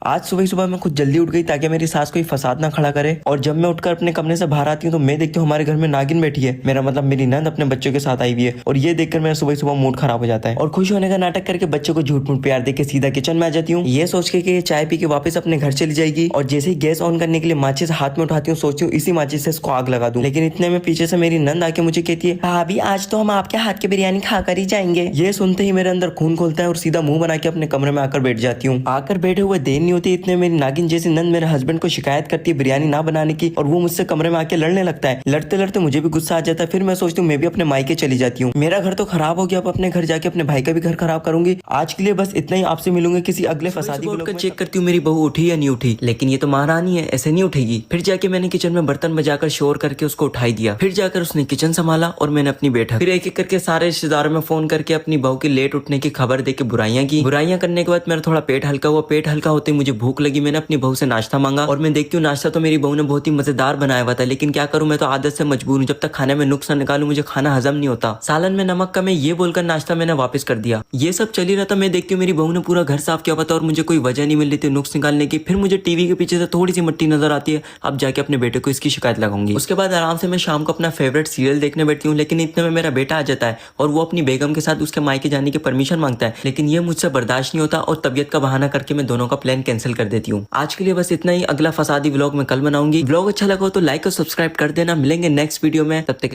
आज सुबह सुबह मैं खुद जल्दी उठ गई ताकि मेरी सास कोई फसाद ना खड़ा करे। और जब मैं उठकर अपने कमरे से बाहर आती हूँ तो मैं देखती हूँ हमारे घर में नागिन बैठी है। मेरा मतलब मेरी नंद अपने बच्चों के साथ आई हुई है और ये देखकर मेरा सुबह सुबह मूड खराब हो जाता है और खुश होने का नाटक करके बच्चों को झूठ मूठ प्यार देके सीधा किचन में आ जाती हूँ, ये सोच के कि ये चाय पी के वापस अपने घर चली जाएगी। और जैसे ही गैस ऑन करने के लिए माचिस हाथ में उठाती हूँ, सोचती हूँ इसी माचिस से इसको आग लगा दूं। लेकिन इतने में पीछे से मेरी नंद आके मुझे कहती है, भाभी आज तो हम आपके हाथ की बिरयानी खाकर ही जाएंगे। ये सुनते ही मेरे अंदर खून खोलता है और सीधा मुंह बना के अपने कमरे में आकर बैठ जाती हूँ। आकर बैठे हुए देर नहीं होती, इतने मेरी नागिन जैसी नंद मेरे हस्बैंड को शिकायत करती है बिरयानी ना बनाने की और वो मुझसे कमरे में आके लड़ने लगता है। लड़ते लड़ते मुझे भी गुस्सा आ जाता है। फिर मैं सोचती हूँ मैं भी अपने मायके चली जाती हूँ। मेरा घर तो खराब हो गया, अब अपने घर जाके अपने भाई का भी घर खराब करूंगी। आज के लिए बस इतना ही, आपसे मिलूंगे किसी अगले फसादी व्लॉग में। चेक करती हूँ मेरी बहू उठी या नहीं उठी, लेकिन ये तो महारानी है, ऐसे नहीं उठेगी। फिर जाके मैंने किचन में बर्तन बजाकर शोर करके उसको उठाई दिया। फिर जाकर उसने किचन संभाला और मैंने अपनी बैठक। फिर एक एक करके सारे रिश्तेदारों में फोन करके अपनी बहू की लेट उठने की खबर देके बुराइयां की। बुराइयां करने के बाद मेरा थोड़ा पेट हल्का हुआ। पेट हल्का होते मुझे भूख लगी। मैंने अपनी बहू से नाश्ता मांगा और मैं देखती हूँ नाश्ता तो मेरी बहू ने बहुत ही मजेदार बनाया हुआ था, लेकिन क्या करूँ मैं तो आदत से मजबूर हूँ। जब तक खाने में नुक्स न निकालूं मुझे खाना हजम नहीं होता। सालन में नमक कम है ये बोलकर नाश्ता मैंने वापस कर दिया। ये सब चल ही रहा था, मैं देखती हूँ मेरी बहू ने पूरा घर साफ किया हुआ था और मुझे कोई वजह नहीं मिल रही थी नुक्स निकालने की। फिर मुझे टीवी के पीछे से थोड़ी सी मिट्टी नजर आती है। अब जाके अपने बेटे को इसकी शिकायत लगाऊंगी। उसके बाद आराम से मैं शाम को अपना फेवरेट सीरियल देखने बैठती हूँ, लेकिन इतने में मेरा बेटा आ जाता है और वो अपनी बेगम के साथ उसके मायके जाने की परमिशन मांगता है, लेकिन ये मुझसे बर्दाश्त नहीं होता और तबियत का बहाना करके मैं दोनों का प्लान कैंसिल कर देती हूँ। आज के लिए बस इतना ही। अगला फसादी व्लॉग मैं कल बनाऊंगी। व्लॉग अच्छा लगा हो तो लाइक और सब्सक्राइब कर देना। मिलेंगे नेक्स्ट वीडियो में, तब तक